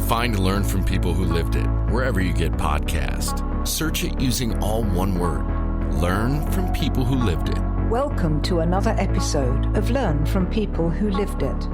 Find and learn from people who lived it wherever you get podcasts. Search it using all one word. Learn from people who lived it. Welcome to another episode of Learn from People Who Lived It.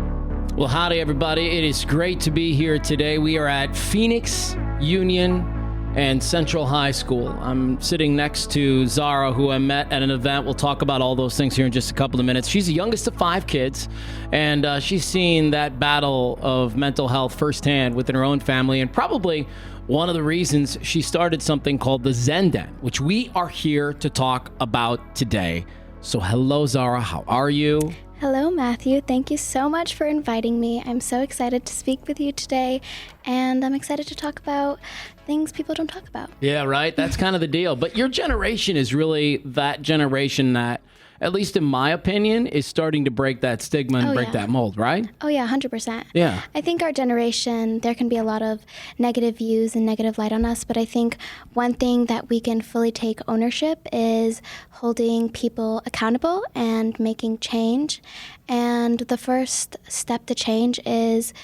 Well, howdy, everybody. It is great to be here today. We are at Phoenix Union and Central High School. I'm sitting next to Zahraa, who I met at an event. We'll talk about all those things here in just a couple of minutes. She's the youngest of 5 kids, and she's seen that battle of mental health firsthand within her own family, and probably one of the reasons she started something called the ZenDen, which we are here to talk about today. So hello, Zahraa. How are you? Hello, Matthew. Thank you so much for inviting me. I'm so excited to speak with you today, and I'm excited to talk about things people don't talk about. Yeah, right? That's kind of the deal. But your generation is really that generation that, at least in my opinion, is starting to break that stigma and break that mold, right? Oh, yeah, 100%. Yeah. I think our generation, there can be a lot of negative views and negative light on us, but I think one thing that we can fully take ownership is holding people accountable and making change. And the first step to change is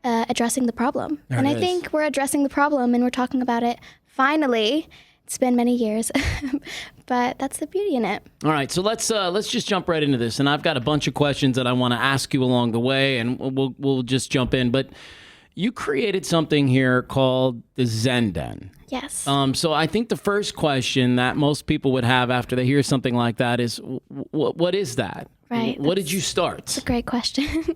addressing the problem. And I think we're addressing the problem and we're talking about it finally. It's been many years, but that's the beauty in it. All right, so let's just jump right into this. And I've got a bunch of questions that I want to ask you along the way, and we'll just jump in. But you created something here called the ZenDen. Yes. So I think the first question that most people would have after they hear something like that is, what is that? Right. What did you start? That's a great question.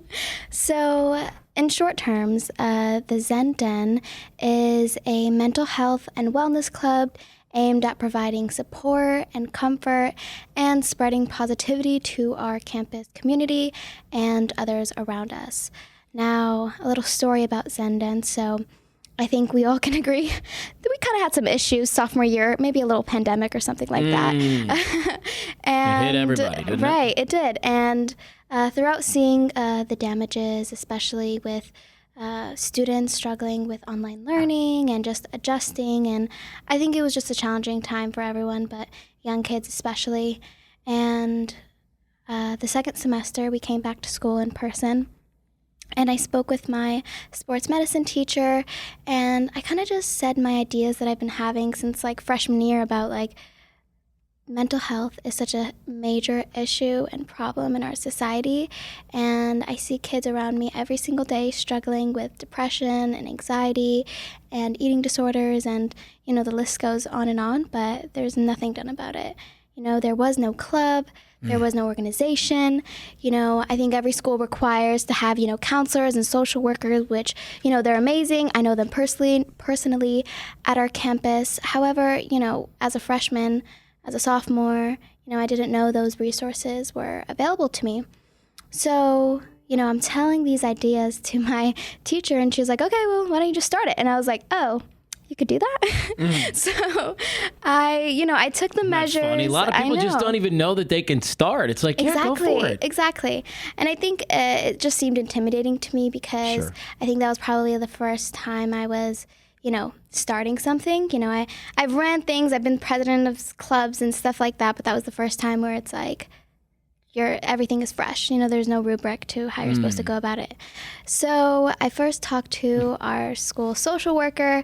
So in short terms, the ZenDen is a mental health and wellness club aimed at providing support and comfort and spreading positivity to our campus community and others around us. Now, a little story about ZenDen. So I think we all can agree that we kind of had some issues sophomore year, maybe a little pandemic or something like that. It And, hit everybody, didn't it? Right, it did. And throughout seeing the damages, especially with students struggling with online learning and just adjusting, and I think it was just a challenging time for everyone, but young kids especially. And the second semester, we came back to school in person. And I spoke with my sports medicine teacher, and I kind of just said my ideas that I've been having since like freshman year about like mental health is such a major issue and problem in our society. And I see kids around me every single day struggling with depression and anxiety and eating disorders, and, you know, the list goes on, but there's nothing done about it. You know, there was no club. There was no organization. You know, I think every school requires to have, you know, counselors and social workers, which, you know, they're amazing. I know them personally at our campus. However, you know, as a freshman, as a sophomore, you know, I didn't know those resources were available to me. So, you know, I'm telling these ideas to my teacher, and she was like, okay, well, why don't you just start it? And I was like, oh, you could do that? So I took the measures. That's funny. A lot of people just don't even know that they can start. It's like, yeah, go for it. Exactly. And I think it just seemed intimidating to me because I think that was probably the first time I was, you know, starting something. You know, I've ran things, I've been president of clubs and stuff like that, but that was the first time where it's like, everything is fresh. You know, there's no rubric to how you're supposed to go about it. So I first talked to our school social worker,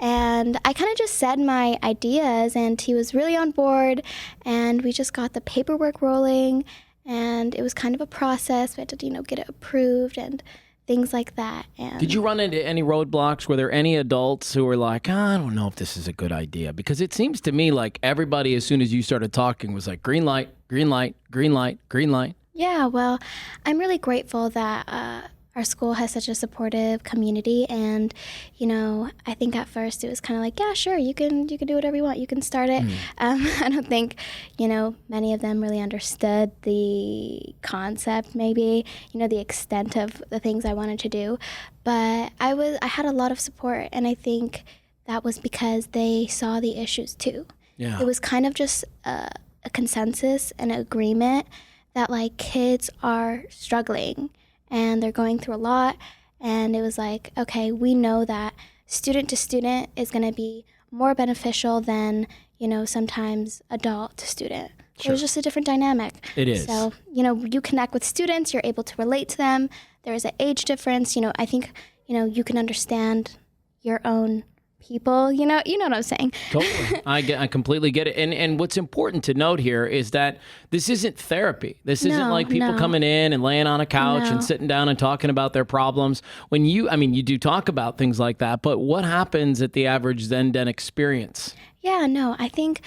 and I kind of just said my ideas, and he was really on board, and we just got the paperwork rolling, and it was kind of a process. We had to, you know, get it approved and things like that. And did you run into any roadblocks? Were there any adults who were like, I don't know if this is a good idea? Because it seems to me like everybody, as soon as you started talking, was like, green light, green light, green light, green light. Yeah, well, I'm really grateful that our school has such a supportive community, and, you know, I think at first it was kind of like, yeah, sure, you can do whatever you want, you can start it. I don't think, you know, many of them really understood the concept, maybe, you know, the extent of the things I wanted to do, but I had a lot of support, and I think that was because they saw the issues too. Yeah. It was kind of just a consensus and an agreement that, like, kids are struggling and they're going through a lot, and it was like, okay, we know that student to student is going to be more beneficial than, you know, sometimes adult to student. Sure. It was just a different dynamic. It is. So, you know, you connect with students, you're able to relate to them. There is an age difference. You know, I think, you can understand your own people, you know what I'm saying? Totally. I completely get it. And what's important to note here is that this isn't therapy. This isn't like people coming in and laying on a couch and sitting down and talking about their problems. When you do talk about things like that, but what happens at the average ZenDen experience? Yeah, no, I think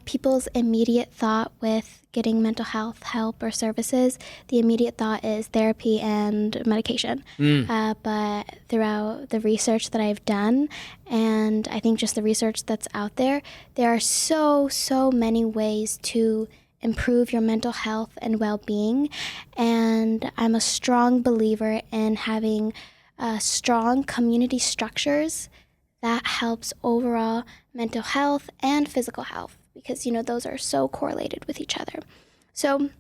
people's immediate thought with getting mental health help or services, the immediate thought is therapy and medication. But throughout the research that I've done, and I think just the research that's out there are so many ways to improve your mental health and well-being. And I'm a strong believer in having strong community structures that helps overall mental health and physical health, because, those are so correlated with each other. So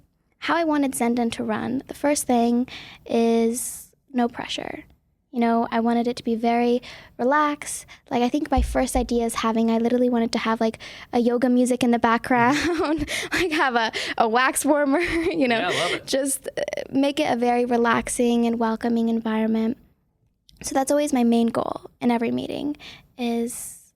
how I wanted ZenDen to run, the first thing is no pressure. I wanted it to be very relaxed. Like, I think my first idea is I literally wanted to have like a yoga music in the background, like have a wax warmer, Yeah, I love it. Just make it a very relaxing and welcoming environment. So that's always my main goal in every meeting is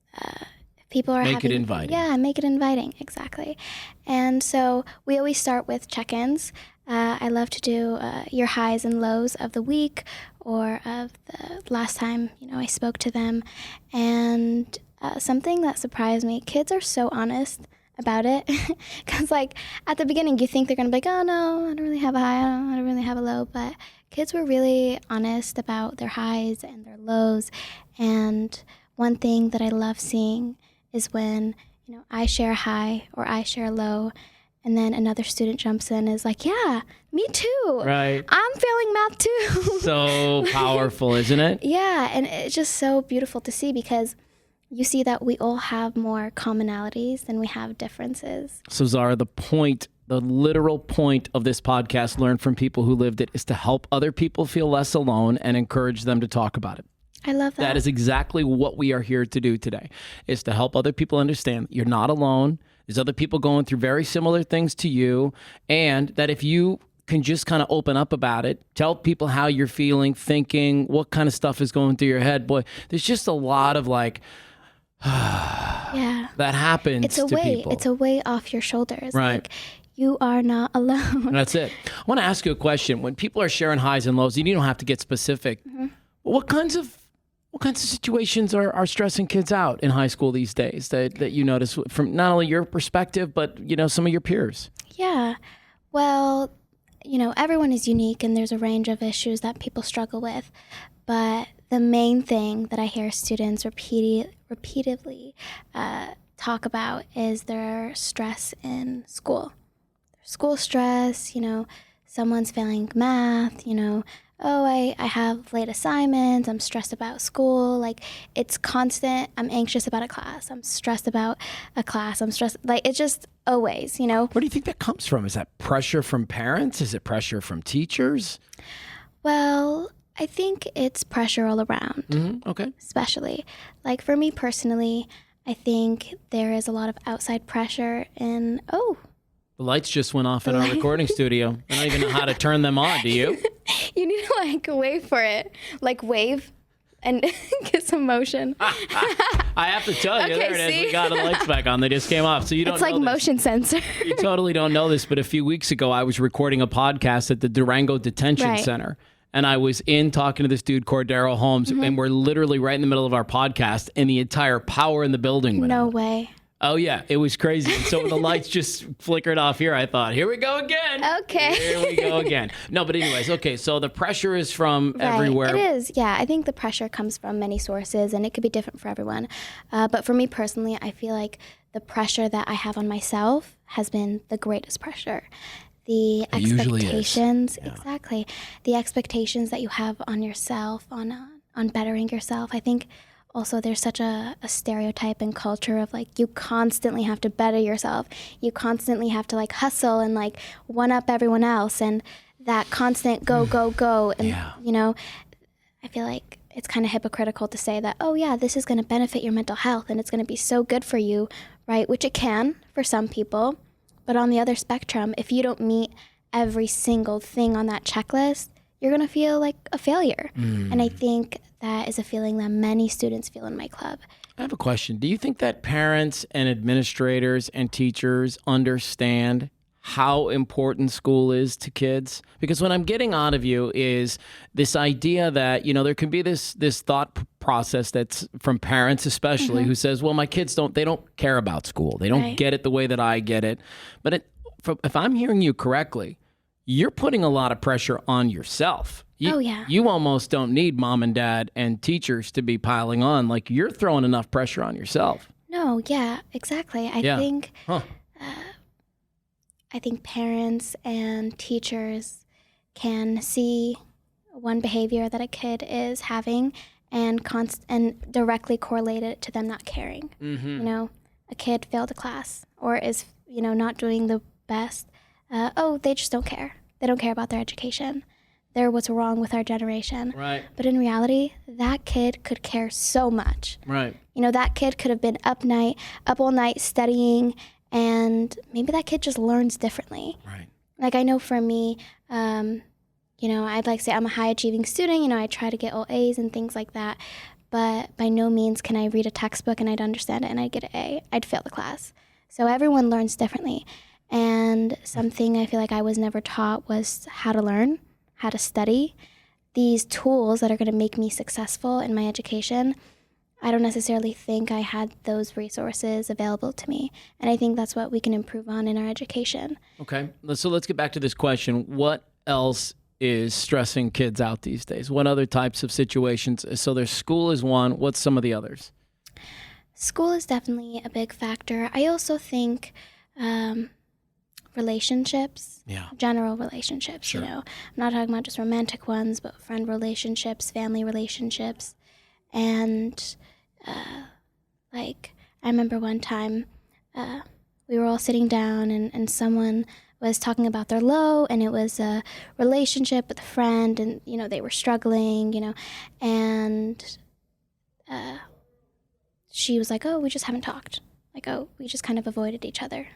people are Make it inviting. Yeah, make it inviting, exactly. And so we always start with check-ins. I love to do your highs and lows of the week or of the last time, I spoke to them. And something that surprised me, kids are so honest about it. Because like at the beginning you think they're going to be like, oh no, I don't really have a high, I don't really have a low. But kids were really honest about their highs and their lows. And one thing that I love seeing is when, I share a high or I share a low, and then another student jumps in and is like, yeah, me too. Right. I'm failing math too. So powerful, isn't it? Yeah, and it's just so beautiful to see because you see that we all have more commonalities than we have differences. So Zahraa, the literal point of this podcast, Learn from People Who Lived It, is to help other people feel less alone and encourage them to talk about it. I love that. That is exactly what we are here to do today, is to help other people understand you're not alone. There's other people going through very similar things to you, and that if you can just kind of open up about it, tell people how you're feeling, thinking, what kind of stuff is going through your head. Boy, there's just a lot of like, yeah, that happens to people. It's a weight off your shoulders. Right. Like, you are not alone. That's it. I want to ask you a question. When people are sharing highs and lows, you don't have to get specific. What kinds of situations are stressing kids out in high school these days that you notice from not only your perspective, but, some of your peers? Yeah. Well, everyone is unique and there's a range of issues that people struggle with. But the main thing that I hear students repeatedly talk about is their stress in school. Their school stress, someone's failing math, oh, I have late assignments, I'm stressed about school, like it's constant, I'm anxious about a class, I'm stressed about a class, I'm stressed, like it's just always, Where do you think that comes from? Is that pressure from parents? Is it pressure from teachers? Well, I think it's pressure all around. Mm-hmm. Okay. Especially. Like for me personally, I think there is a lot of outside pressure in, the lights just went off in our recording studio. I don't even know how to turn them on. Do you? You need to like wave for it. Like wave and get some motion. I have to tell you, Okay, there it is. see? We got the lights back on. They just came off. So you don't It's know like this. motion sensor. You totally don't know this, but a few weeks ago, I was recording a podcast at the Durango Detention Right. Center. And I was in talking to this dude, Cordero Holmes, and we're literally right in the middle of our podcast, and the entire power in the building went No out. way. Oh, yeah. It was crazy. And so when the lights just flickered off here, I thought, here we go again. Okay. Here we go again. No, but anyways, okay. So the pressure is from everywhere. It is, yeah. I think the pressure comes from many sources, and it could be different for everyone. But for me personally, I feel like the pressure that I have on myself has been the greatest pressure. The expectations, exactly. The expectations that you have on yourself, on bettering yourself. I think also there's such a stereotype and culture of like you constantly have to better yourself. You constantly have to like hustle and like one up everyone else, and that constant go. And I feel like it's kind of hypocritical to say that, oh yeah, this is going to benefit your mental health and it's going to be so good for you, right? Which it can for some people. But on the other spectrum, if you don't meet every single thing on that checklist, you're going to feel like a failure. And I think that is a feeling that many students feel in my club. I have a question. Do you think that parents and administrators and teachers understand how important school is to kids? Because what I'm getting out of you is this idea that, there can be this thought process that's from parents especially who says, well, my kids they don't care about school. They don't get it the way that I get it. But if I'm hearing you correctly, you're putting a lot of pressure on yourself. You almost don't need mom and dad and teachers to be piling on. Like, you're throwing enough pressure on yourself. No, yeah, exactly. I think parents and teachers can see one behavior that a kid is having and directly correlate it to them not caring. A kid failed a class or is, not doing the best. They just don't care. They don't care about their education. They're what's wrong with our generation. Right. But in reality, that kid could care so much. Right. That kid could have been up all night studying, and maybe that kid just learns differently. Right. Like, I know for me, I'd like to say I'm a high achieving student. I try to get all A's and things like that. But by no means can I read a textbook and I'd understand it and I'd get an A. I'd fail the class. So everyone learns differently. And something I feel like I was never taught was how to learn, how to study. These tools that are going to make me successful in my education, I don't necessarily think I had those resources available to me. And I think that's what we can improve on in our education. Okay. So let's get back to this question. What else is stressing kids out these days? What other types of situations? So there's school is one. What's some of the others? School is definitely a big factor. I also think relationships, general relationships, Sure. I'm not talking about just romantic ones, but friend relationships, family relationships. And I remember one time we were all sitting down and someone was talking about their low, and it was a relationship with a friend, and, they were struggling, and she was like, oh, we just haven't talked. Like, oh, we just kind of avoided each other.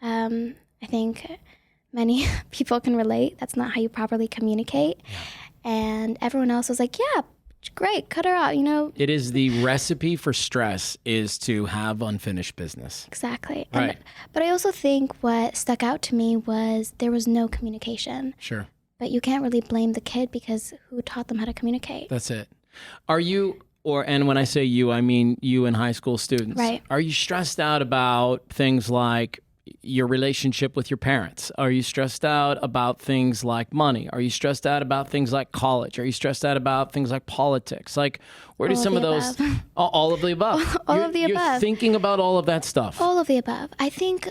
I think many people can relate. That's not how you properly communicate. Yeah. And everyone else was like, yeah, great, cut her out, It is the recipe for stress is to have unfinished business. Exactly. Right. But I also think what stuck out to me was there was no communication. Sure. But you can't really blame the kid because who taught them how to communicate? That's it. Are you, and when I say you, I mean you and high school students. Right. Are you stressed out about things like your relationship with your parents? Are you stressed out about things like money? Are you stressed out about things like college? Are you stressed out about things like politics? Like, where do some of those, all of the above? All of the above. You're thinking about all of that stuff. All of the above. I think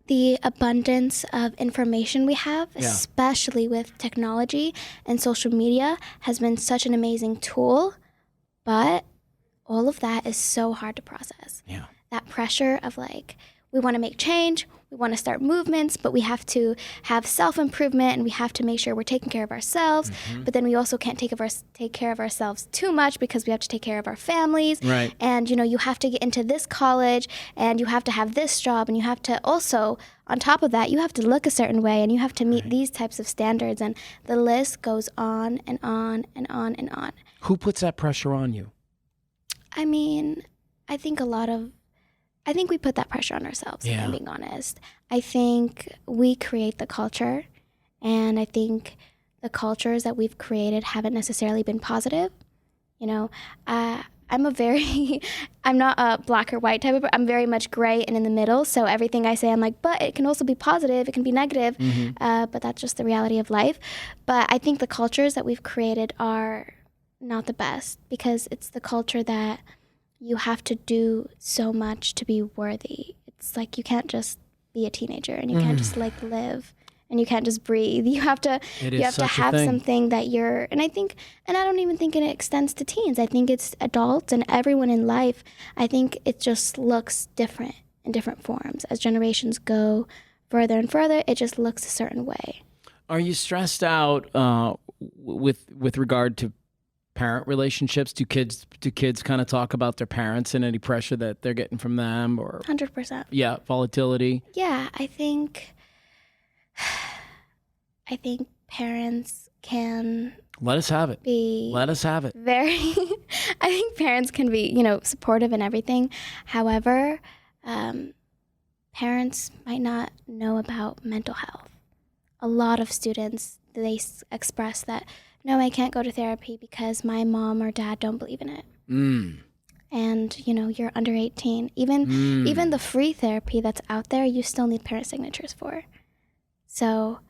the abundance of information we have, especially with technology and social media, has been such an amazing tool, but all of that is so hard to process. Yeah. That pressure of we want to make change, we want to start movements, but we have to have self-improvement and we have to make sure we're taking care of ourselves. But then we also can't take care of ourselves too much because we have to take care of our families. Right. And, you have to get into this college and you have to have this job and you have to also, on top of that, you have to look a certain way and you have to meet these types of standards. And the list goes on and on and on and on. Who puts that pressure on you? I mean, I think we put that pressure on ourselves, if I'm being honest. I think we create the culture, and I think the cultures that we've created haven't necessarily been positive. I'm not a black or white type of person. I'm very much gray and in the middle, so everything I say, I'm like, but it can also be positive, it can be negative, but that's just the reality of life. But I think the cultures that we've created are not the best, because it's the culture that you have to do so much to be worthy. It's like you can't just be a teenager and you can't just live and you can't just breathe. You have to have something that you're, and I don't even think it extends to teens. I think it's adults and everyone in life. I think it just looks different in different forms. As generations go further and further, it just looks a certain way. Are you stressed out with regard to parent relationships? Do kids kind of talk about their parents and any pressure that they're getting from them, or 100%? Yeah, volatility. Yeah, I think parents can Let us have it. Let us have it. Very, I think parents can be, supportive and everything. However, parents might not know about mental health. A lot of students, they express that, no, I can't go to therapy because my mom or dad don't believe in it. And, you're under 18. Even the free therapy that's out there, you still need parent signatures for. So...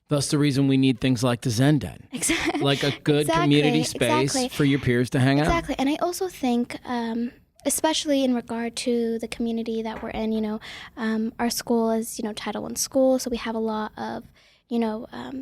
That's the reason we need things like the ZenDen. Exactly. Like a good community space for your peers to hang out. Exactly. And I also think, especially in regard to the community that we're in, our school is, Title I school. So we have a lot of,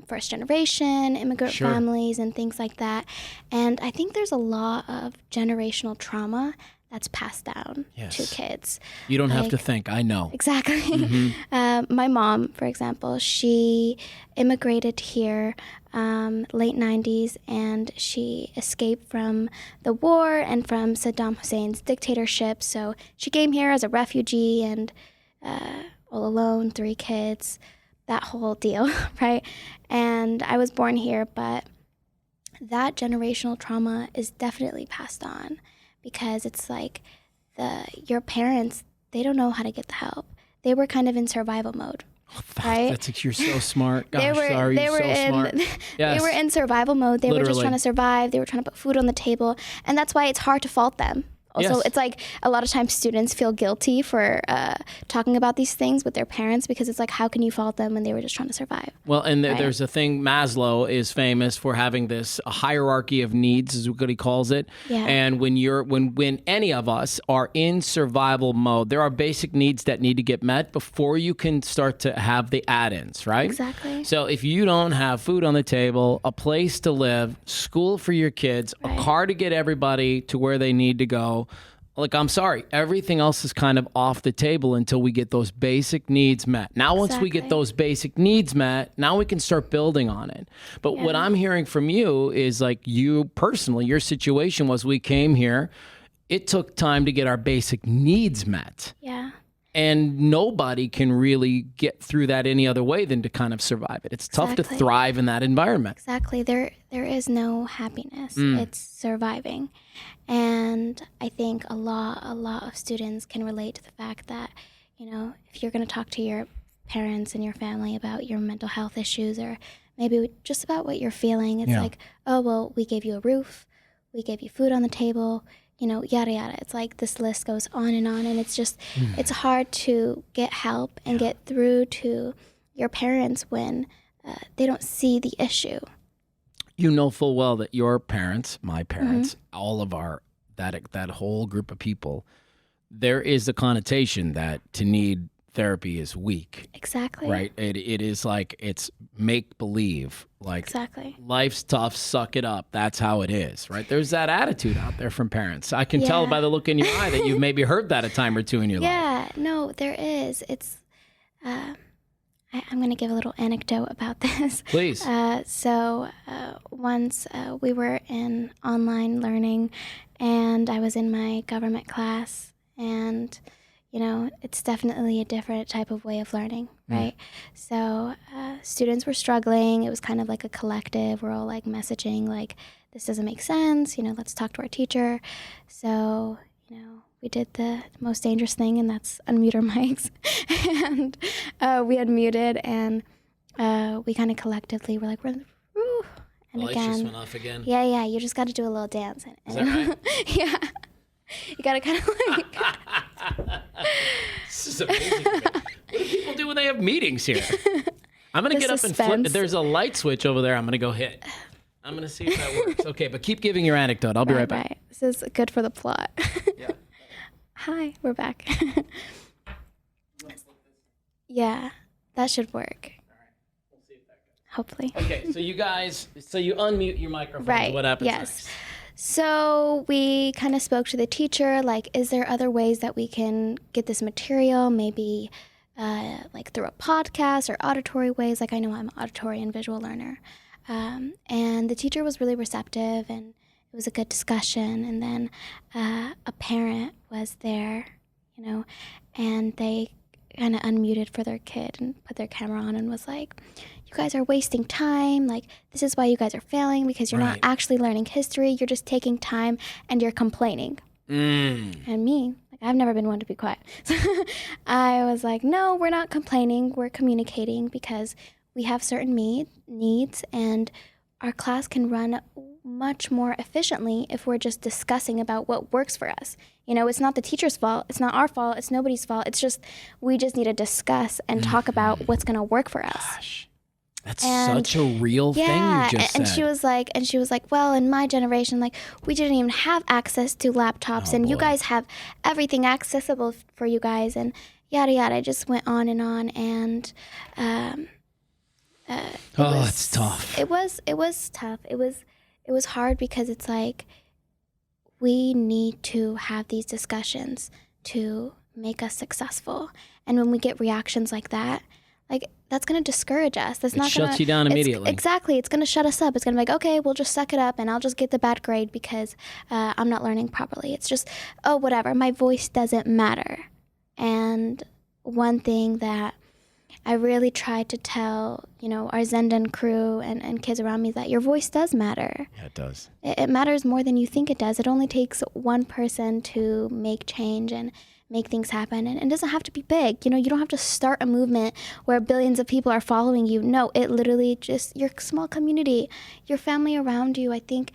first generation immigrant families and things like that. And I think there's a lot of generational trauma that's passed down to kids. You don't have to think. I know. Exactly. My mom, for example, she immigrated here late 90s, and she escaped from the war and from Saddam Hussein's dictatorship. So she came here as a refugee and all alone, 3 kids, that whole deal, right? And I was born here, but that generational trauma is definitely passed on. Because it's like your parents, they don't know how to get the help. They were kind of in survival mode, right? You're so smart. Gosh, Zahraa, you're so smart. Yes. They were in survival mode. They were just trying to survive. They were trying to put food on the table. And that's why it's hard to fault them. Also, it's like a lot of times students feel guilty for talking about these things with their parents, because it's like, how can you fault them when they were just trying to survive? Well, and there's a thing, Maslow is famous for having this hierarchy of needs, is what he calls it. Yeah. And when any of us are in survival mode, there are basic needs that need to get met before you can start to have the add-ins, right? Exactly. So if you don't have food on the table, a place to live, school for your kids, a car to get everybody to where they need to go, like, I'm sorry, everything else is kind of off the table until we get those basic needs met. Now, once we get those basic needs met, now we can start building on it. But what I'm hearing from you is, like, you personally, your situation was, we came here, it took time to get our basic needs met. Yeah. And nobody can really get through that any other way than to kind of survive it. It's tough to thrive in that environment. Exactly. There is no happiness. It's surviving. And I think a lot of students can relate to the fact that, if you're going to talk to your parents and your family about your mental health issues, or maybe just about what you're feeling, it's like, oh, well, we gave you a roof, we gave you food on the table, yada, yada. It's like this list goes on, and it's just, it's hard to get help and get through to your parents when they don't see the issue. You know full well that your parents, my parents, all of that whole group of people, there is the connotation that to need therapy is weak. Exactly. Right? It is like, it's make-believe. Like, exactly. Life's tough, suck it up. That's how it is, right? There's that attitude out there from parents. I can tell by the look in your eye that you've maybe heard that a time or two in your life. Yeah, no, there is. It's, I'm going to give a little anecdote about this. Please. Once we were in online learning, and I was in my government class, and it's definitely a different type of way of learning, right? So students were struggling. It was kind of like a collective. We're all like messaging, like, this doesn't make sense. Let's talk to our teacher. So, we did the most dangerous thing, and that's unmute our mics. And we unmuted, and we kind of collectively were like, woo. And lights just went off again. Yeah. You just got to do a little dance. Is that right? Yeah. You got to kind of like... This is amazing. What do people do when they have meetings here? I'm going to get up and flip. There's a light switch over there I'm going to go hit. I'm going to see if that works. Okay, but keep giving your anecdote. I'll be right back. This is good for the plot. Yeah. Hi, we're back. Yeah, that should work. All right. We'll see if that goes. Hopefully. Okay, so you unmute your microphone. Right. What happens Yes. next? So we kind of spoke to the teacher, like, is there other ways that we can get this material, maybe like through a podcast or auditory ways? Like, I know I'm an auditory and visual learner. And the teacher was really receptive, and it was a good discussion. And then a parent was there, and they kind of unmuted for their kid and put their camera on and was like, you guys are wasting time. Like, this is why you guys are failing, because you're not actually learning history. You're just taking time and you're complaining. And me, like, I've never been one to be quiet. So I was like, no, we're not complaining. We're communicating because we have certain needs, and our class can run much more efficiently if we're just discussing about what works for us. You know, it's not the teacher's fault. It's not our fault. It's nobody's fault. It's just, we just need to discuss and talk about what's going to work for us. Gosh, that's such a real thing you just said. And she was like, well, in my generation, like, we didn't even have access to laptops, and you guys have everything accessible for you guys, and yada, yada. I just went on, and it's tough. It was tough. It was hard because it's like, we need to have these discussions to make us successful. And when we get reactions like that, like, that's going to discourage us. That's not going to shuts you down immediately. Exactly. It's going to shut us up. It's going to be like, okay, we'll just suck it up and I'll just get the bad grade because I'm not learning properly. It's just, oh, whatever. My voice doesn't matter. And one thing that I really tried to tell, you know, our ZenDen crew and kids around me, that your voice does matter. Yeah, it does. It matters more than you think it does. It only takes one person to make change and make things happen. And it doesn't have to be big. You know, you don't have to start a movement where billions of people are following you. No, it literally just your small community, your family around you. I think,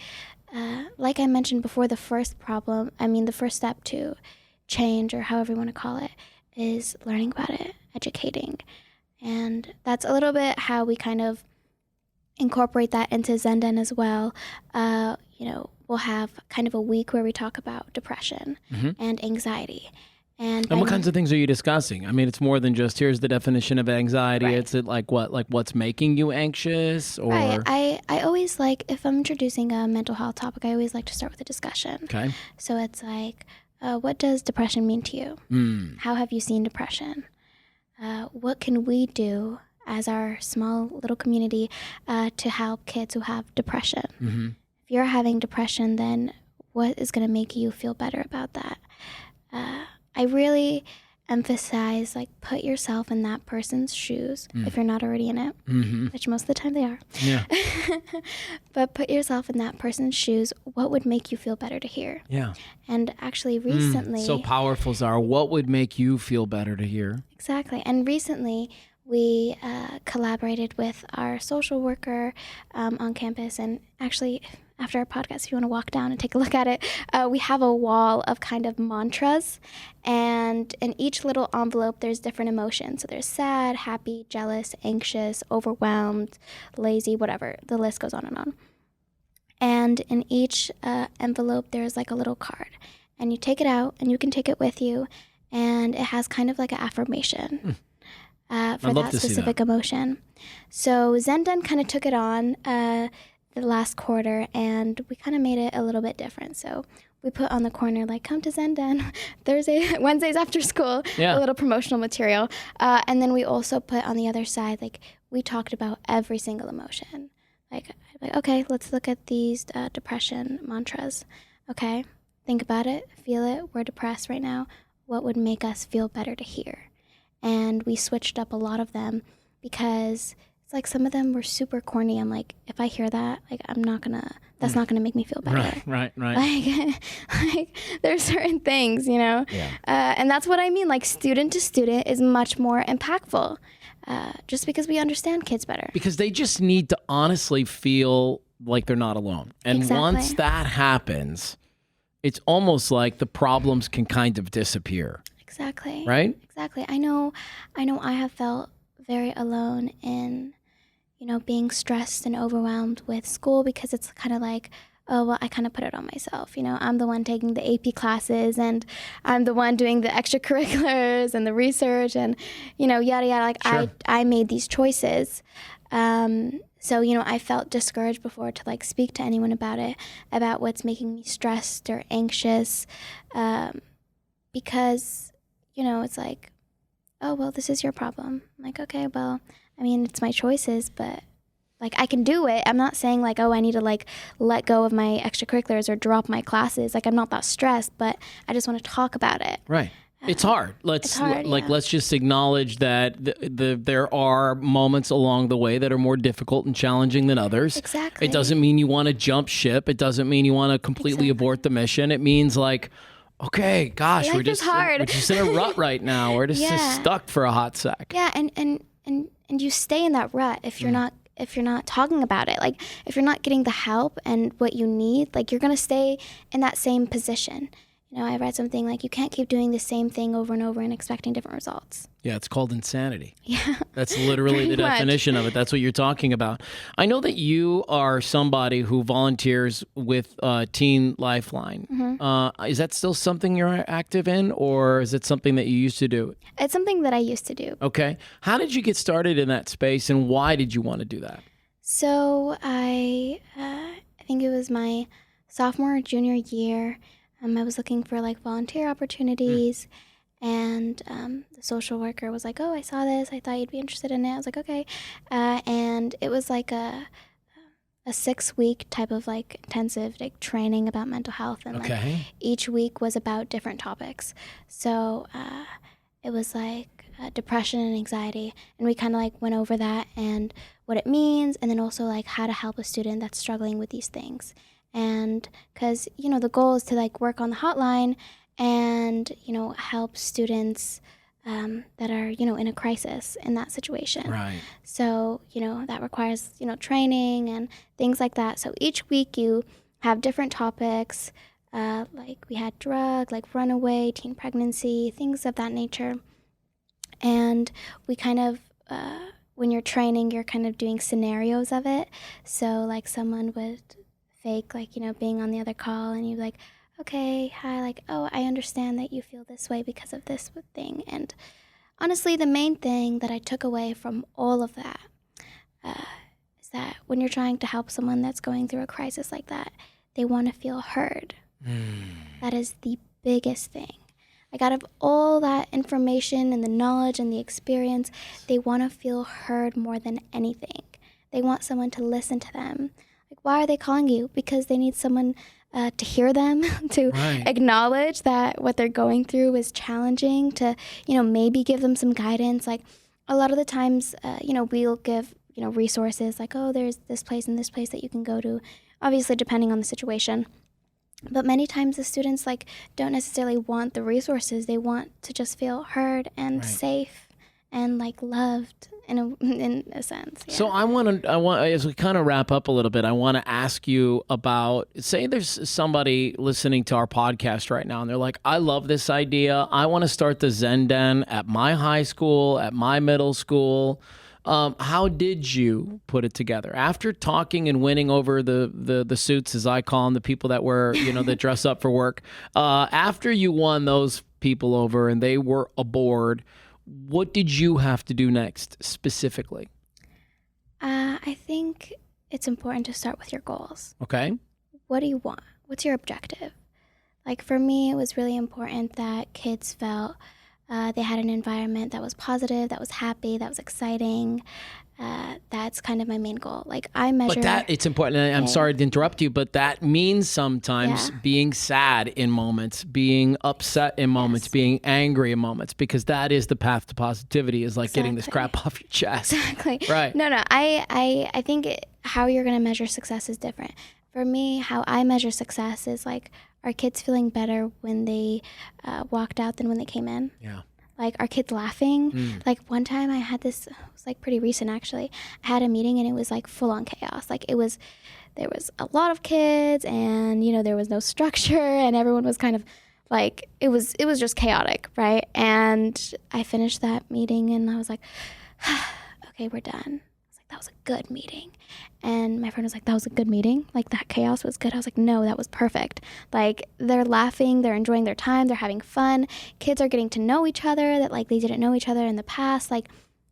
like I mentioned before, the first step to change, or however you want to call it, is learning about it, educating. And that's a little bit how we kind of incorporate that into ZenDen as well. You know, we'll have kind of a week where we talk about depression and anxiety. And what kinds of things are you discussing? I mean, it's more than just, here's the definition of anxiety. Right. It's like what? Like, what's making you anxious? Or right. I always like, if I'm introducing a mental health topic, I always like to start with a discussion. Okay. So it's like, what does depression mean to you? How have you seen depression? What can we do as our small little community to help kids who have depression? If you're having depression, then what is going to make you feel better about that? I really emphasize, like, put yourself in that person's shoes if you're not already in it, which most of the time they are. Yeah. But put yourself in that person's shoes. What would make you feel better to hear? Yeah. And actually recently... So powerful, Zahraa. What would make you feel better to hear? Exactly. And recently we collaborated with our social worker on campus, and actually... After our podcast, if you want to walk down and take a look at it, we have a wall of kind of mantras, and in each little envelope, there's different emotions. So there's sad, happy, jealous, anxious, overwhelmed, lazy, whatever. The list goes on and on. And in each envelope, there's like a little card, and you take it out, and you can take it with you, and it has kind of like an affirmation for that specific emotion. So ZenDen kind of took it on the last quarter, and we kind of made it a little bit different. So we put on the corner, like, come to ZenDen Wednesdays after school, a little promotional material. And then we also put on the other side, like, we talked about every single emotion. Like okay, let's look at these depression mantras. Okay, think about it, feel it. We're depressed right now. What would make us feel better to hear? And we switched up a lot of them because it's like some of them were super corny. I'm like, if I hear that, like, that's not gonna make me feel better. Right. Like there's certain things, you know? Yeah. And that's what I mean. Like, student to student is much more impactful just because we understand kids better. Because they just need to honestly feel like they're not alone. And once that happens, it's almost like the problems can kind of disappear. Exactly. Right? Exactly. I know I have felt very alone in, you know, being stressed and overwhelmed with school, because it's kind of like, oh, well, I kind of put it on myself. You know, I'm the one taking the AP classes, and I'm the one doing the extracurriculars and the research and, you know, yada, yada. Like, sure. I made these choices. So, you know, I felt discouraged before to, like, speak to anyone about it, about what's making me stressed or anxious, because, you know, it's like, oh, well, this is your problem. I'm like, okay, well, I mean, it's my choices, but, like, I can do it. I'm not saying, like, oh, I need to, like, let go of my extracurriculars or drop my classes. Like, I'm not that stressed, but I just want to talk about it. Right. It's hard. It's hard, yeah. Let's just acknowledge that there are moments along the way that are more difficult and challenging than others. Exactly. It doesn't mean you want to jump ship. It doesn't mean you want to completely abort the mission. It means like, okay, gosh, Life we're just in a rut right now. We're just stuck for a hot sec. Yeah, and you stay in that rut if you're not talking about it. Like if you're not getting the help and what you need, like you're gonna stay in that same position. You know, I read something like you can't keep doing the same thing over and over and expecting different results. Yeah, it's called insanity. Yeah. That's literally the definition of it. That's what you're talking about. I know that you are somebody who volunteers with Teen Lifeline. Mm-hmm. Is that still something you're active in, or is it something that you used to do? It's something that I used to do. Okay. How did you get started in that space, and why did you want to do that? So I think it was my sophomore or junior year. I was looking for like volunteer opportunities, and the social worker was like, "Oh, I saw this. I thought you'd be interested in it." I was like, "Okay," and it was like a 6-week type of like intensive like training about mental health, and like each week was about different topics. So it was like depression and anxiety, and we kind of like went over that and what it means, and then also like how to help a student that's struggling with these things. And because, you know, the goal is to like work on the hotline and, you know, help students that are, you know, in a crisis in that situation. Right. So, you know, that requires, you know, training and things like that. So each week you have different topics, like we had drug, like runaway, teen pregnancy, things of that nature. And we kind of, when you're training, you're kind of doing scenarios of it. So like someone would fake, like, you know, being on the other call, and you're like, okay, hi, like, oh, I understand that you feel this way because of this thing. And honestly, the main thing that I took away from all of that is that when you're trying to help someone that's going through a crisis like that, they want to feel heard. That is the biggest thing. Like out of all that information and the knowledge and the experience, they want to feel heard more than anything. They want someone to listen to them. Like, why are they calling you? Because they need someone to hear them, to acknowledge that what they're going through is challenging, to, you know, maybe give them some guidance. Like a lot of the times, you know, we'll give, you know, resources like, oh, there's this place and this place that you can go to, obviously depending on the situation. But many times the students like don't necessarily want the resources. They want to just feel heard and safe and like loved in a sense. Yeah. So I want as we kind of wrap up a little bit, I want to ask you about, say there's somebody listening to our podcast right now and they're like, I love this idea. I want to start the ZenDen at my high school, at my middle school. How did you put it together after talking and winning over the suits, as I call them, the people that wear, you know, that dress up for work? After you won those people over and they were aboard, what did you have to do next specifically? I think it's important to start with your goals. Okay. What do you want? What's your objective? Like for me, it was really important that kids felt they had an environment that was positive, that was happy, that was exciting. That's kind of my main goal. Like I measure. But it's important. And I'm sorry to interrupt you, but that means sometimes being sad in moments, being upset in moments, being angry in moments, because that is the path to positivity, is like getting this crap off your chest. Exactly. Right. No. I think how you're going to measure success is different. For me, how I measure success is like, are kids feeling better when they walked out than when they came in? Yeah. Like, are kids laughing? Like, one time I had this, it was like pretty recent actually. I had a meeting and it was like full on chaos. Like there was a lot of kids and, you know, there was no structure and everyone was kind of like, it was just chaotic, right? And I finished that meeting and I was like, okay, we're done. That was a good meeting. And my friend was like, that was a good meeting? Like that chaos was good? I was like, no, that was perfect. Like they're laughing, they're enjoying their time, they're having fun. Kids are getting to know each other that like they didn't know each other in the past. Like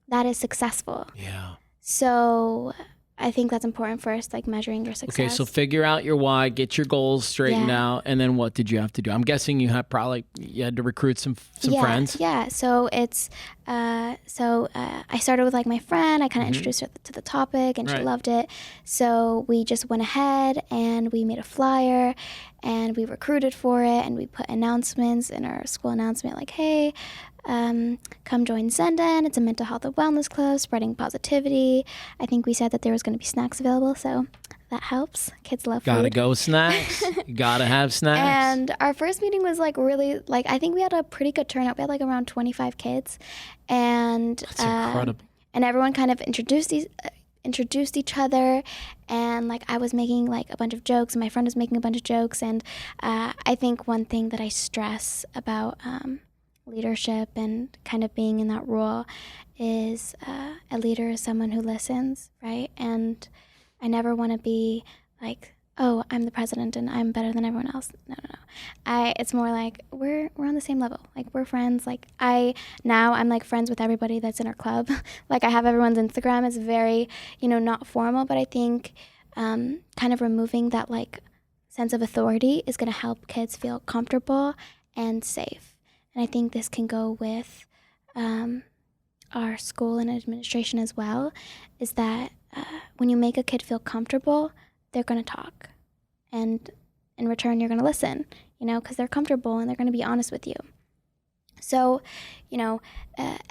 that is successful. Yeah. So I think that's important first, like measuring your success. Okay, so figure out your why, get your goals straightened out, and then what did you have to do? I'm guessing you had to recruit some friends. Yeah. So it's I started with like my friend. I kind of introduced her to the topic, and she loved it. So we just went ahead and we made a flyer, and we recruited for it, and we put announcements in our school announcement like, hey, come join ZenDen. It's a mental health and wellness club spreading positivity. I think we said that there was going to be snacks available, so that helps. Kids love food. Gotta go snacks. Gotta have snacks. And our first meeting was like really, like, I think we had a pretty good turnout. We had like around 25 kids. And that's incredible. And everyone kind of introduced each other, and like I was making like a bunch of jokes, and my friend was making a bunch of jokes. And I think one thing that I stress about leadership and kind of being in that role is a leader is someone who listens, right? And I never want to be like, oh, I'm the president and I'm better than everyone else. No. It's more like we're on the same level. Like we're friends. Like I'm like friends with everybody that's in our club. Like I have everyone's Instagram. It's very, not formal, but I think kind of removing that like sense of authority is going to help kids feel comfortable and safe. And I think this can go with our school and administration as well, is that when you make a kid feel comfortable, they're going to talk. And in return, you're going to listen, because they're comfortable and they're going to be honest with you. So,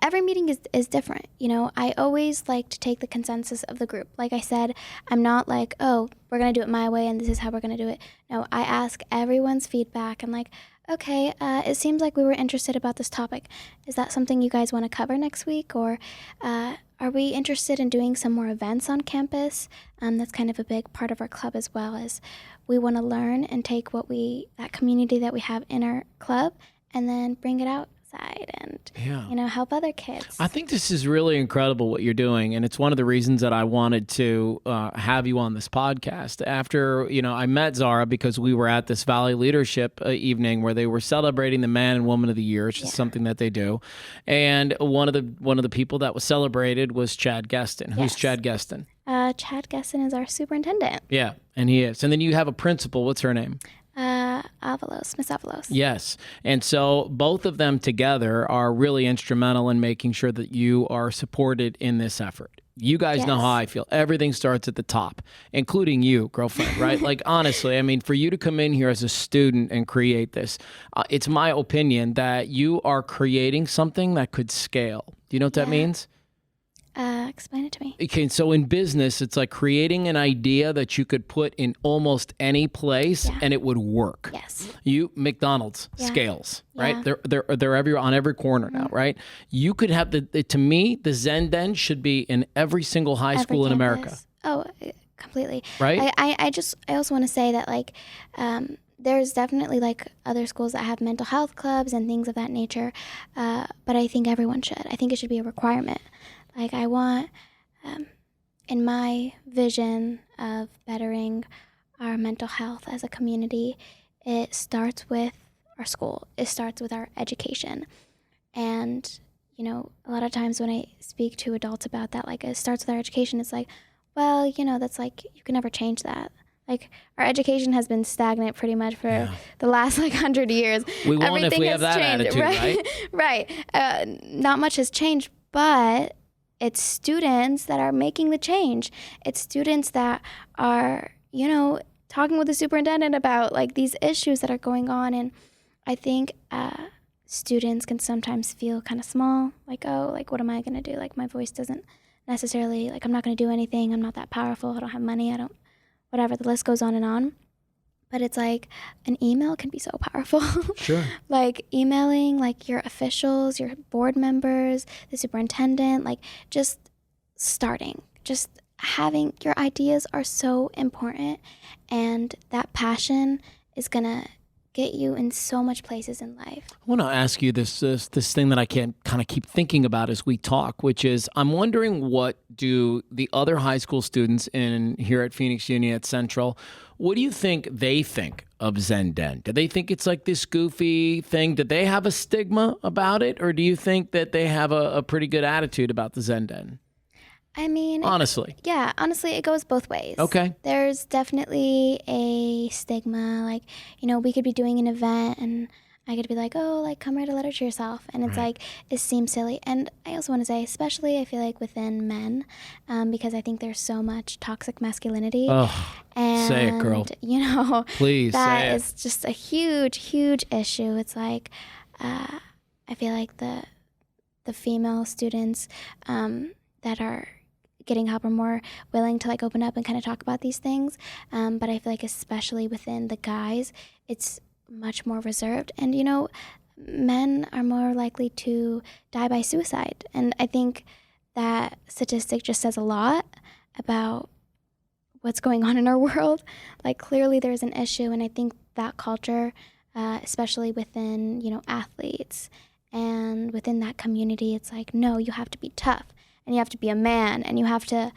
every meeting is different. I always like to take the consensus of the group. Like I said, I'm not like, oh, we're going to do it my way and this is how we're going to do it. No, I ask everyone's feedback and like, okay, it seems like we were interested about this topic. Is that something you guys want to cover next week? Or are we interested in doing some more events on campus? That's kind of a big part of our club as well, is we want to learn and take that community that we have in our club and then bring it outside and, help other kids. I think this is really incredible what you're doing. And it's one of the reasons that I wanted to have you on this podcast. After, I met Zahraa because we were at this Valley Leadership evening where they were celebrating the Man and Woman of the Year, which is something that they do. And one of the people that was celebrated was Chad Gueston. Who's Chad Gueston? Chad Gueston is our superintendent. Yeah, and he is. And then you have a principal. What's her name? Miss Avalos. Yes. And so both of them together are really instrumental in making sure that you are supported in this effort. You guys know how I feel. Everything starts at the top, including you, girlfriend, right? Like, honestly, I mean, for you to come in here as a student and create this, it's my opinion that you are creating something that could scale. Do you know what that means? Explain it to me. Okay, so in business, it's like creating an idea that you could put in almost any place and it would work. Yes. McDonald's scales, right? They're everywhere, on every corner now, right? You could have to me, the ZenDen should be in every single high school in America. Oh, completely. Right? I also want to say that like there's definitely like other schools that have mental health clubs and things of that nature, but I think everyone should. I think it should be a requirement. Like I want, in my vision of bettering our mental health as a community, it starts with our school. It starts with our education. And, a lot of times when I speak to adults about that, like it starts with our education, it's like, well, that's like, you can never change that. Like our education has been stagnant pretty much for the last 100 years. We won't if we have that changed, attitude, right? Right. Not much has changed, but it's students that are making the change. It's students that are, talking with the superintendent about like these issues that are going on. And I think students can sometimes feel kind of small, like, oh, like, what am I going to do? Like, my voice doesn't necessarily, like, I'm not going to do anything. I'm not that powerful. I don't have money. Whatever, the list goes on and on. But it's like an email can be so powerful. Sure. Like emailing like your officials, your board members, the superintendent, like just starting, just having your ideas are so important. And that passion is going to get you in so much places in life. I want to ask you this thing that I can't kind of keep thinking about as we talk, which is I'm wondering, what do the other high school students here at Phoenix Union at Central, what do you think they think of ZenDen? Do they think it's like this goofy thing? Do they have a stigma about it? Or do you think that they have a pretty good attitude about the ZenDen? I mean, Honestly. Honestly, it goes both ways. Okay. There's definitely a stigma. Like, we could be doing an event and I could be like, oh, like, come write a letter to yourself. And it's like, it seems silly. And I also want to say, especially I feel like within men, because I think there's so much toxic masculinity. Oh, and, say it, girl. Please that say it. is just a huge, huge issue. It's like, I feel like the female students that are getting help are more willing to like open up and kind of talk about these things. But I feel like especially within the guys, it's much more reserved. And, men are more likely to die by suicide. And I think that statistic just says a lot about what's going on in our world. Like, clearly there's an issue. And I think that culture, especially within, athletes and within that community, it's like, no, you have to be tough and you have to be a man and you have to,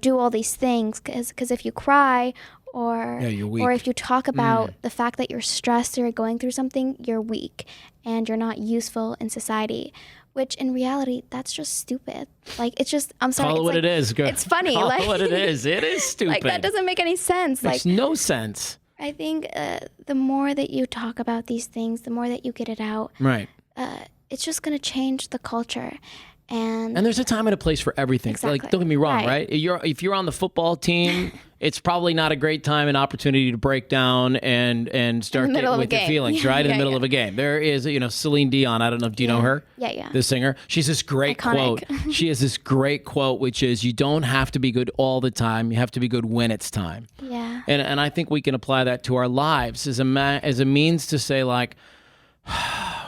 do all these things. Because if you cry you're weak. or if you talk about the fact that you're stressed or you're going through something, you're weak and you're not useful in society, which in reality, that's just stupid. Like, it's just, I'm sorry. Call it what it is. Girl. It's funny. Call like, it what it is. It is stupid. Like, that doesn't make any sense. Makes like, no sense. I think the more that you talk about these things, the more that you get it out, Right. It's just going to change the culture. And there's a time and a place for everything. Exactly. Like, don't get me wrong, right? If you're on the football team, it's probably not a great time and opportunity to break down and start getting with your feelings, right? In the middle of a game. There is, Celine Dion. I don't know. Do you know her? Yeah. The singer. She's this great quote. She has this great quote, which is, you don't have to be good all the time. You have to be good when it's time. Yeah. And I think we can apply that to our lives as a means to say, like,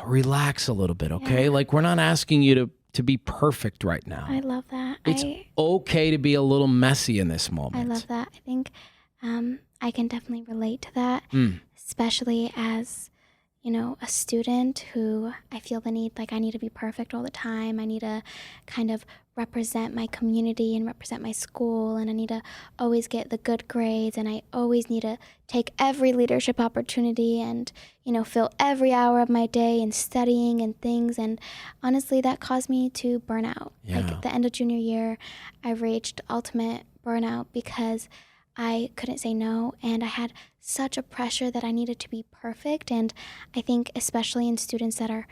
relax a little bit, okay? Yeah. Like, we're not asking you to be perfect right now. I love that. It's okay to be a little messy in this moment. I love that. I think I can definitely relate to that, especially as, a student who I feel the need, like I need to be perfect all the time. I need to kind of represent my community and represent my school, and I need to always get the good grades, and I always need to take every leadership opportunity and, fill every hour of my day in studying and things. And honestly, that caused me to burn out. Yeah. Like, at the end of junior year, I reached ultimate burnout because I couldn't say no, and I had such a pressure that I needed to be perfect. And I think especially in students that are,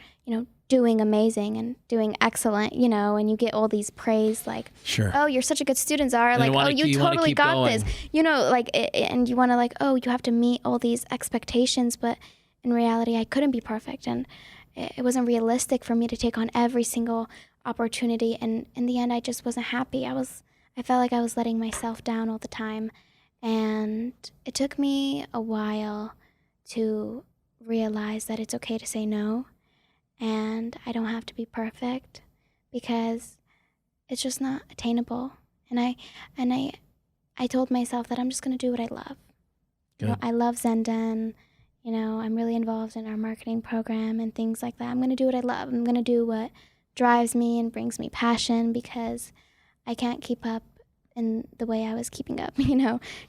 doing amazing and doing excellent, and you get all these praise, like, sure, oh, you're such a good student, Zahraa, like, oh, you totally got this, like, and you want to, like, oh, you have to meet all these expectations, but in reality, I couldn't be perfect, and it wasn't realistic for me to take on every single opportunity, and in the end, I just wasn't happy. I felt like I was letting myself down all the time. And it took me a while to realize that it's okay to say no, and I don't have to be perfect because it's just not attainable. And I told myself that I'm just going to do what I love. Good. I love ZenDen. I'm really involved in our marketing program and things like that. I'm going to do what I love. I'm going to do what drives me and brings me passion, because I can't keep up in the way I was keeping up,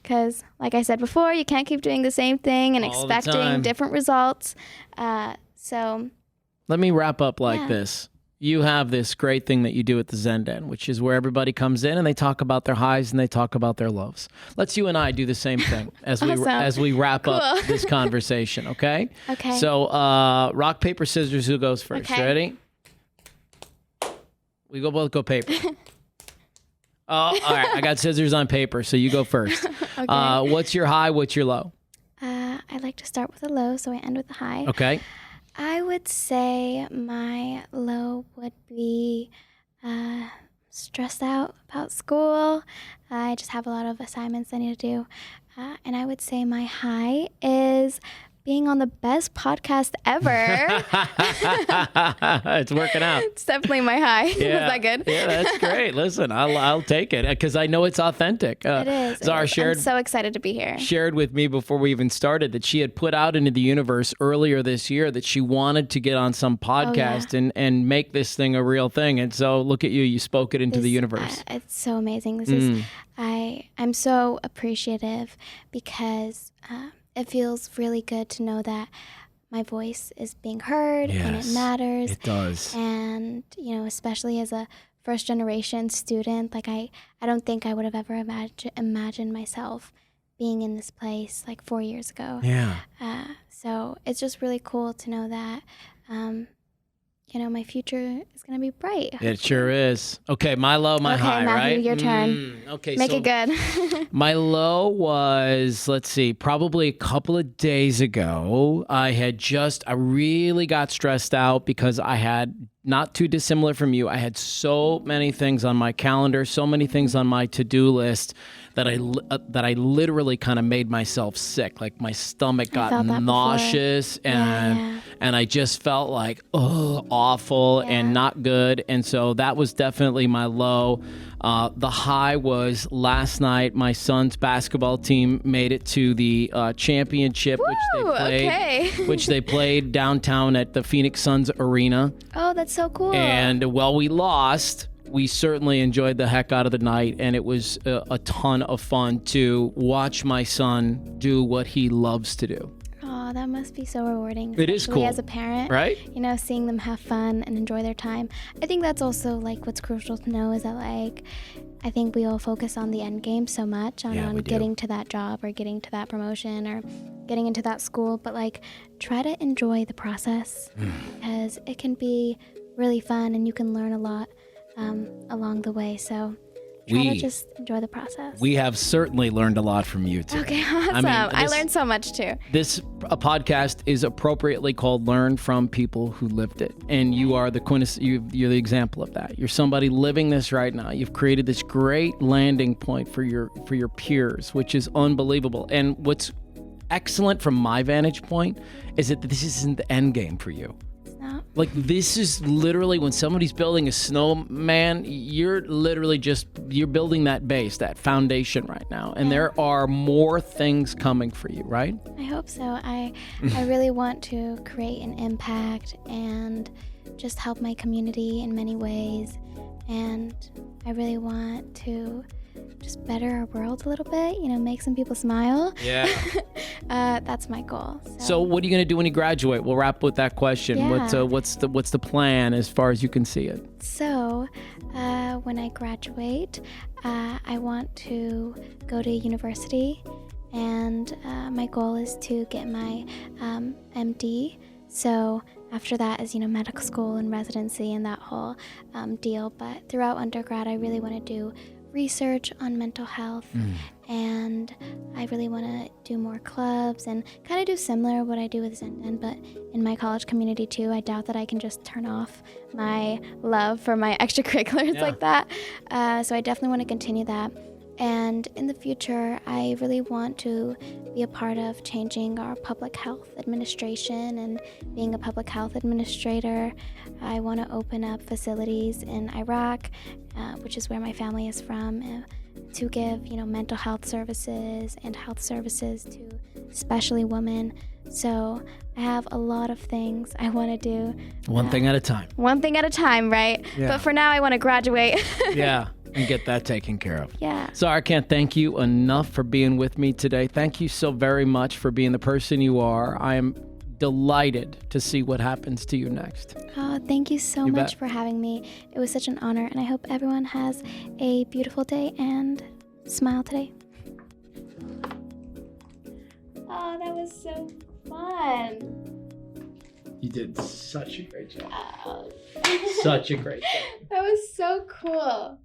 because like I said before, you can't keep doing the same thing and all expecting different results. So let me wrap up like this. You have this great thing that you do at the ZenDen, which is where everybody comes in and they talk about their highs and they talk about their lows. Let's you and I do the same thing as we wrap up this conversation, okay? Okay. So rock, paper, scissors, who goes first? Okay. Ready? We both go paper. Oh, all right. I got scissors on paper, so you go first. Okay. What's your high? What's your low? I like to start with a low, so I end with a high. Okay. I would say my low would be stressed out about school. I just have a lot of assignments I need to do. And I would say my high is being on the best podcast ever. It's working out. It's definitely my high. Yeah. Was that good? Yeah, that's great. Listen, I'll take it because I know it's authentic. It is. Zahraa I'm so excited to be here. Shared with me before we even started that she had put out into the universe earlier this year that she wanted to get on some podcast and make this thing a real thing. And so look at you. You spoke it into the universe. It's so amazing. This is, I'm so appreciative because it feels really good to know that my voice is being heard and it matters. It does. And, especially as a first generation student. Like I don't think I would have ever imagined myself being in this place like 4 years ago. Yeah. So it's just really cool to know that, my future is going to be bright. It sure is. Okay, my low, my high, Matthew, right? your turn. Okay, Make so it good. my low was, let's see, probably a couple of days ago. I really got stressed out because I had, not too dissimilar from you, I had so many things on my calendar, so many things on my to-do list that I literally kind of made myself sick. Like my stomach got nauseous and I just felt like, awful and not good. And so that was definitely my low. The high was last night, my son's basketball team made it to the championship, which they played downtown at the Phoenix Suns Arena. Oh, that's so cool. And while we lost, we certainly enjoyed the heck out of the night, and it was a ton of fun to watch my son do what he loves to do. Oh, that must be so rewarding. It is cool. As a parent, right? Seeing them have fun and enjoy their time. I think that's also like what's crucial to know is that like, I think we all focus on the end game so much on getting to that job or getting to that promotion or getting into that school, but like try to enjoy the process because it can be really fun and you can learn a lot along the way. So try to just enjoy the process. We have certainly learned a lot from you today. Okay, awesome. I learned so much too. This podcast is appropriately called "Learn from People Who Lived It," and you are you're the example of that. You're somebody living this right now. You've created this great landing point for your peers, which is unbelievable. And what's excellent from my vantage point is that this isn't the end game for you. Like this is literally when somebody's building a snowman, you're literally you're building that base, that foundation right now. And there are more things coming for you, right? I hope so. I really want to create an impact and just help my community in many ways. And I really want to just better our world a little bit, make some people smile. Yeah. That's my goal. So what are you going to do when you graduate? We'll wrap with that question. Yeah. What's the plan as far as you can see it? So when I graduate, I want to go to university, and my goal is to get my MD. So after that is, medical school and residency and that whole deal. But throughout undergrad, I really want to do research on mental health, and I really want to do more clubs and kind of do similar what I do with ZenDen, but in my college community too. I doubt that I can just turn off my love for my extracurriculars like that. So I definitely want to continue that. And in the future, I really want to be a part of changing our public health administration and being a public health administrator. I want to open up facilities in Iraq, which is where my family is from, to give, mental health services and health services to especially women. So I have a lot of things I want to do. One thing at a time. One thing at a time, right? Yeah. But for now, I want to graduate. Yeah. And get that taken care of. Yeah. Zahraa, I can't thank you enough for being with me today. Thank you so very much for being the person you are. I am delighted to see what happens to you next. Oh, thank you so much for having me. It was such an honor, and I hope everyone has a beautiful day and smile today. Oh, that was so fun. You did such a great job. Such a great job. That was so cool.